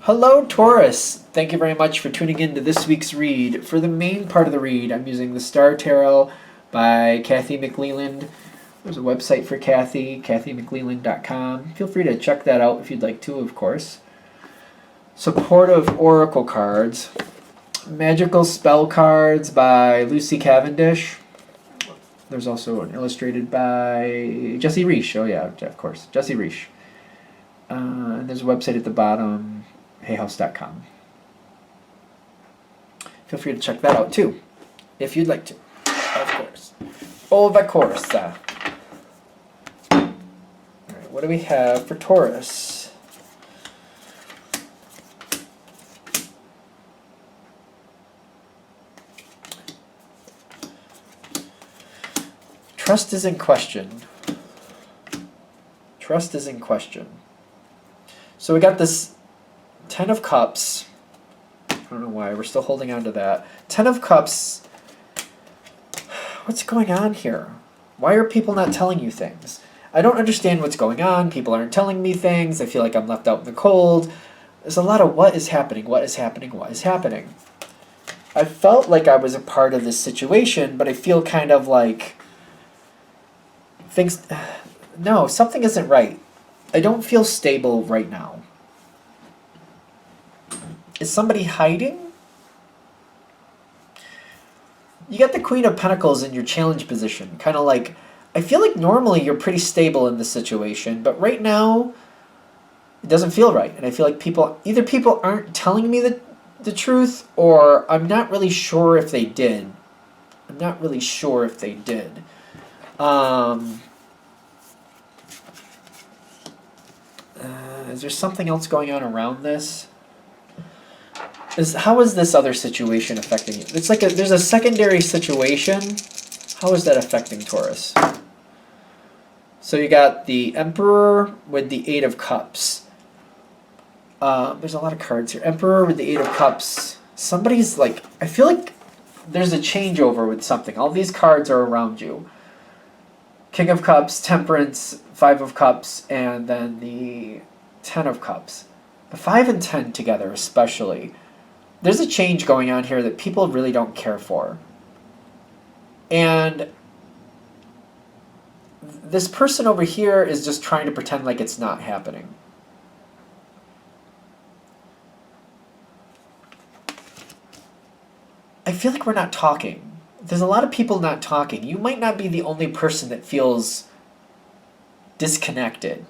Hello, Taurus! Thank you very much for tuning in to this week's read. For the main part of the read, I'm using the Star Tarot by Kathy McLeland. There's a website for Kathy, kathymcleland.com. Feel free to check that out if you'd like to, of course. Supportive Oracle cards. Magical Spell cards by Lucy Cavendish. There's also an illustrated by Jessie Reish. Oh yeah, of course, Jessie Reish. And there's a website at the bottom, hayhouse.com. Feel free to check that out too, if you'd like to, of course. Of course. Alright, what do we have for Taurus? Trust is in question. Trust is in question. So we got this Ten of Cups. I don't know why. We're still holding on to that. Ten of Cups. What's going on here? Why are people not telling you things? I don't understand what's going on. People aren't telling me things. I feel like I'm left out in the cold. There's a lot of what is happening, what is happening, what is happening. I felt like I was a part of this situation, but I feel kind of like things... No, something isn't right. I don't feel stable right now. Is somebody hiding? You got the Queen of Pentacles in your challenge position. Kind of like, I feel like normally you're pretty stable in this situation, but right now it doesn't feel right. And I feel like either people aren't telling me the truth, or I'm not really sure if they did. I'm not really sure if they did. Is there something else going on around this? How is this other situation affecting you? It's like there's a secondary situation. How is that affecting Taurus? So you got the Emperor with the Eight of Cups. There's a lot of cards here. Emperor with the Eight of Cups. Somebody's like, I feel like there's a changeover with something. All these cards are around you. King of Cups, Temperance, Five of Cups, and then the Ten of Cups. The 5 and 10 together especially. There's a change going on here that people really don't care for. And this person over here is just trying to pretend like it's not happening. I feel like we're not talking. There's a lot of people not talking. You might not be the only person that feels disconnected.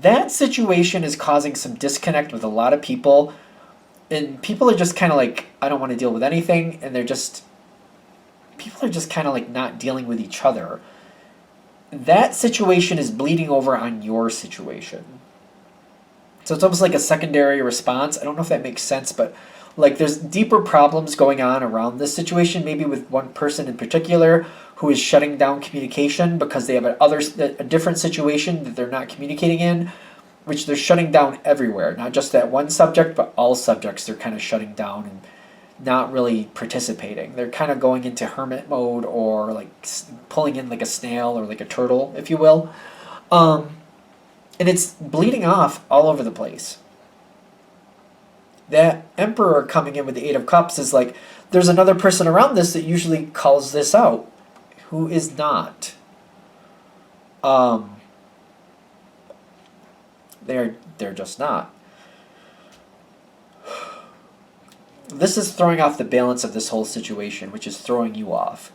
That situation is causing some disconnect with a lot of people, and people are just kind of like, I don't want to deal with anything, and people are just kind of like not dealing with each other. That situation is bleeding over on your situation. So it's almost like a secondary response. I don't know if that makes sense, but like there's deeper problems going on around this situation, maybe with one person in particular who is shutting down communication because they have a different situation that they're not communicating in, which they're shutting down everywhere. Not just that one subject, but all subjects they're kind of shutting down and not really participating. They're kind of going into hermit mode, or like pulling in like a snail or like a turtle, if you will. And it's bleeding off all over the place. That Emperor coming in with the Eight of Cups is like, there's another person around this that usually calls this out, who is not. They're just not. This is throwing off the balance of this whole situation, which is throwing you off.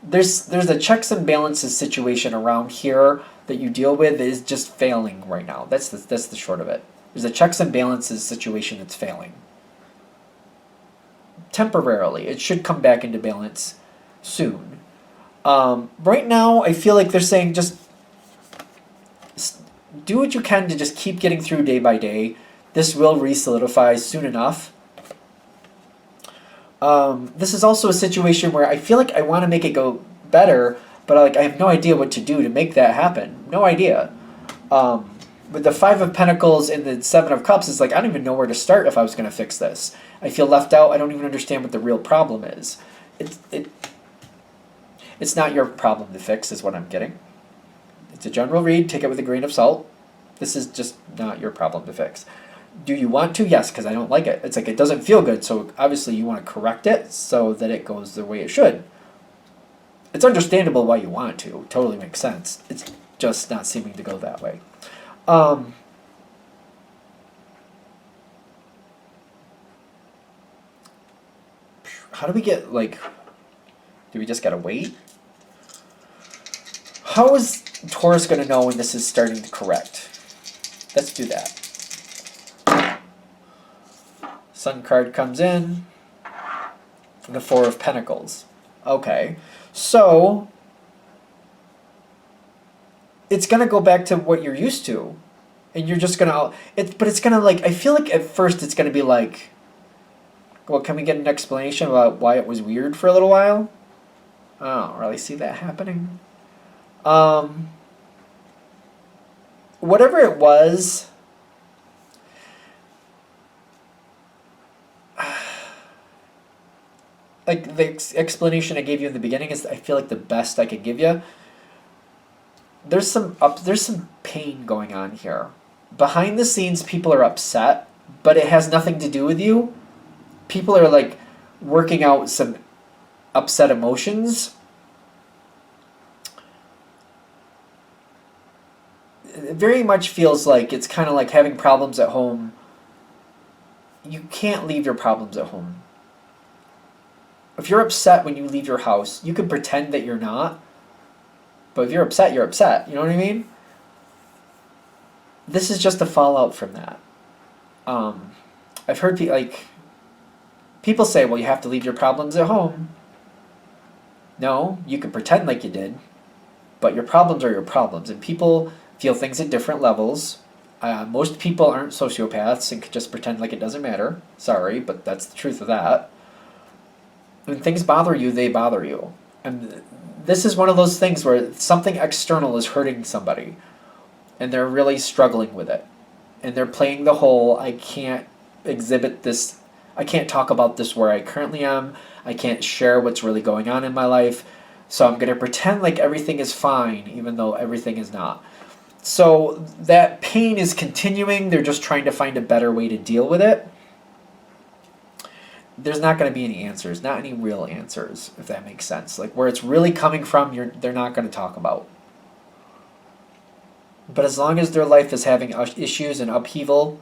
There's a checks and balances situation around here that you deal with that is just failing right now. That's the short of it. There's a checks and balances situation that's failing. Temporarily. It should come back into balance soon. Right now, I feel like they're saying just do what you can to just keep getting through day by day. This will re-solidify soon enough. This is also a situation where I feel like I want to make it go better, but I have no idea what to do to make that happen. No idea. With the Five of Pentacles and the Seven of Cups, it's like I don't even know where to start if I was going to fix this. I feel left out. I don't even understand what the real problem is. It's not your problem to fix, is what I'm getting. It's a general read. Take it with a grain of salt. This is just not your problem to fix. Do you want to? Yes, because I don't like it. It's like it doesn't feel good, so obviously you want to correct it so that it goes the way it should. It's understandable why you want to. Totally makes sense. It's just not seeming to go that way. How do we get, like, do we just gotta wait? How is Taurus gonna know when this is starting to correct? Let's do that. Sun card comes in. The Four of Pentacles. Okay. So, it's gonna go back to what you're used to. And you're just gonna, but it's gonna, like, I feel like at first it's gonna be like, well, can we get an explanation about why it was weird for a little while? I don't really see that happening. Whatever it was, like the explanation I gave you in the beginning is, I feel like the best I could give you. There's some pain going on here. Behind the scenes, people are upset, but it has nothing to do with you. People are like working out some upset emotions. It very much feels like it's kind of like having problems at home. You can't leave your problems at home. If you're upset when you leave your house, you can pretend that you're not. But if you're upset, you're upset. You know what I mean? This is just a fallout from that. I've heard people say, well, you have to leave your problems at home. No, you can pretend like you did, but your problems are your problems, and people feel things at different levels. Most people aren't sociopaths and could just pretend like it doesn't matter. Sorry, but that's the truth of that. When things bother you, they bother you. And this is one of those things where something external is hurting somebody, and they're really struggling with it. And they're playing the whole, I can't exhibit this, I can't talk about this where I currently am, I can't share what's really going on in my life, so I'm going to pretend like everything is fine, even though everything is not. So that pain is continuing, they're just trying to find a better way to deal with it. There's not going to be any answers, not any real answers, if that makes sense. Like where it's really coming from, they're not going to talk about. But as long as their life is having issues and upheaval,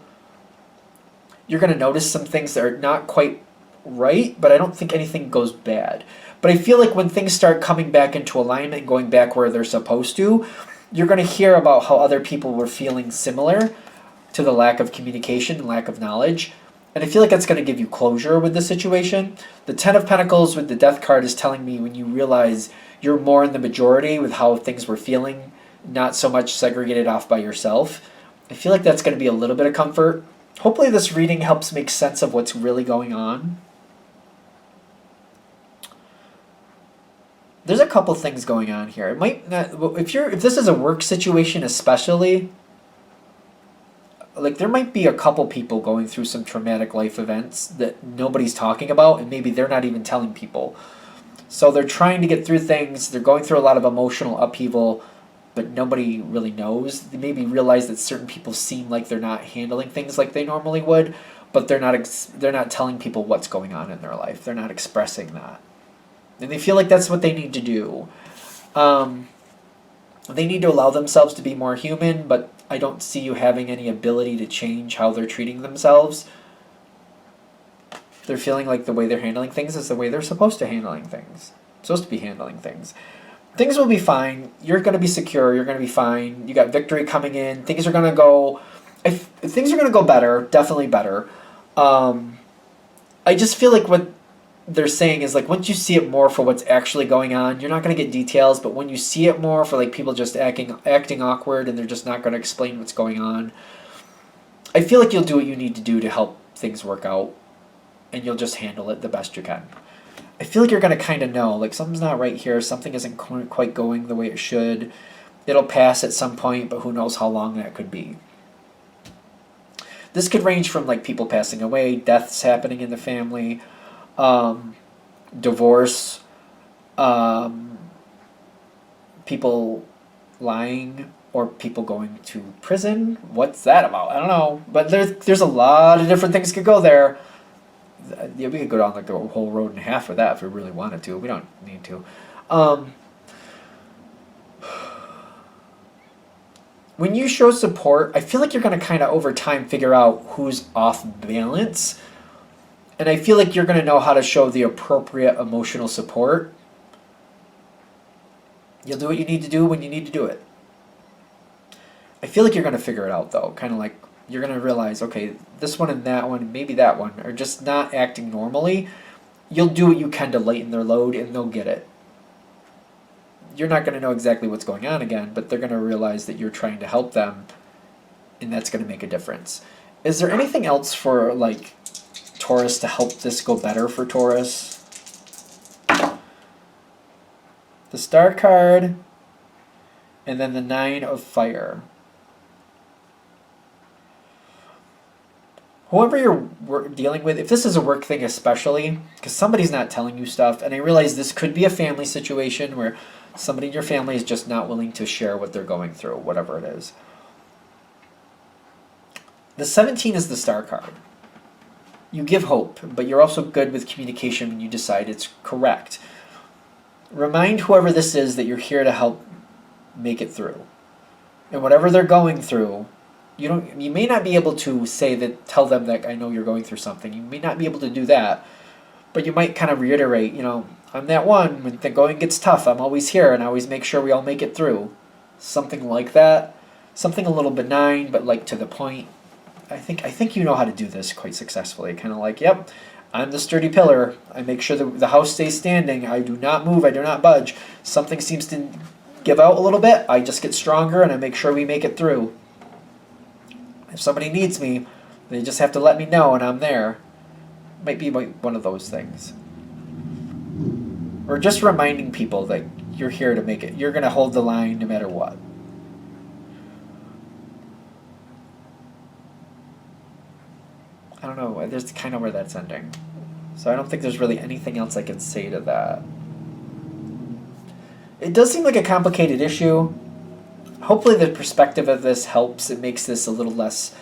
you're going to notice some things that are not quite right, but I don't think anything goes bad. But I feel like when things start coming back into alignment and going back where they're supposed to, you're going to hear about how other people were feeling similar to the lack of communication and lack of knowledge. And I feel like that's going to give you closure with the situation. The Ten of Pentacles with the Death card is telling me when you realize you're more in the majority with how things were feeling, not so much segregated off by yourself. I feel like that's going to be a little bit of comfort. Hopefully this reading helps make sense of what's really going on. There's a couple things going on here. It might not, if this is a work situation especially, like there might be a couple people going through some traumatic life events that nobody's talking about, and maybe they're not even telling people. So they're trying to get through things, they're going through a lot of emotional upheaval, but nobody really knows. They maybe realize that certain people seem like they're not handling things like they normally would, but they're not telling people what's going on in their life. They're not expressing that. And they feel like that's what they need to do. They need to allow themselves to be more human, but I don't see you having any ability to change how they're treating themselves. They're feeling like the way they're handling things is the way they're supposed to be handling things. Things will be fine. You're going to be secure. You're going to be fine. You got victory coming in. Things are going to go... If things are going to go better, definitely better. I just feel like what they're saying is like once you see it more for what's actually going on, you're not going to get details, but when you see it more for like people just acting awkward and they're just not going to explain what's going on, I feel like you'll do what you need to do to help things work out, and you'll just handle it the best you can. I feel like you're going to kind of know, like something's not right here, something isn't quite going the way it should. It'll pass at some point, but who knows how long that could be. This could range from like people passing away, deaths happening in the family, divorce, people lying, or people going to prison. What's that about? I don't know. But there's a lot of different things could go there. Yeah, we could go down like the whole road and a half for that if we really wanted to. We don't need to. When you show support, I feel like you're going to kind of over time figure out who's off balance. And I feel like you're going to know how to show the appropriate emotional support. You'll do what you need to do when you need to do it. I feel like you're going to figure it out though. Kind of like you're going to realize, okay, this one and that one, maybe that one, are just not acting normally. You'll do what you can to lighten their load and they'll get it. You're not going to know exactly what's going on again, but they're going to realize that you're trying to help them, and that's going to make a difference. Is there anything else for like Taurus to help this go better for Taurus? The Star card, and then the 9 of Fire. Whoever you're dealing with, if this is a work thing especially, because somebody's not telling you stuff, and I realize this could be a family situation where somebody in your family is just not willing to share what they're going through, whatever it is. The 17 is the Star card. You give hope, but you're also good with communication when you decide it's correct. Remind whoever this is that you're here to help make it through. And whatever they're going through, you may not be able to tell them that I know you're going through something. You may not be able to do that, but you might kind of reiterate, I'm that one, when the going gets tough, I'm always here and I always make sure we all make it through. Something like that. Something a little benign, but like to the point. I think you know how to do this quite successfully. Kind of like, yep, I'm the sturdy pillar. I make sure the house stays standing. I do not move. I do not budge. Something seems to give out a little bit. I just get stronger and I make sure we make it through. If somebody needs me, they just have to let me know and I'm there. Might be one of those things. Or just reminding people that you're here to make it. You're going to hold the line no matter what. I don't know. That's kind of where that's ending. So I don't think there's really anything else I can say to that. It does seem like a complicated issue. Hopefully the perspective of this helps. It makes this a little less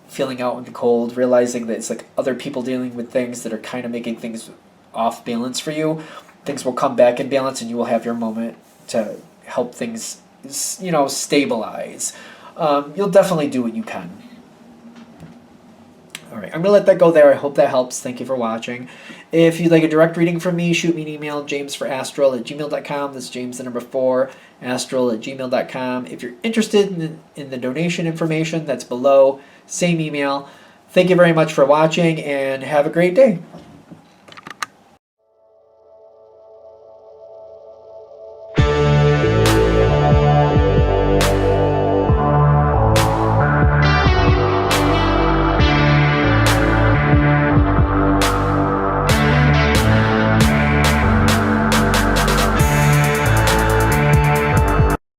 feeling out in the cold, realizing that it's like other people dealing with things that are kind of making things off balance for you. Things will come back in balance and you will have your moment to help things, stabilize. You'll definitely do what you can. All right, I'm going to let that go there. I hope that helps. Thank you for watching. If you'd like a direct reading from me, shoot me an email, jamesforastral@gmail.com. That's James, the number 4, astral@gmail.com. If you're interested in the donation information, that's below. Same email. Thank you very much for watching, and have a great day.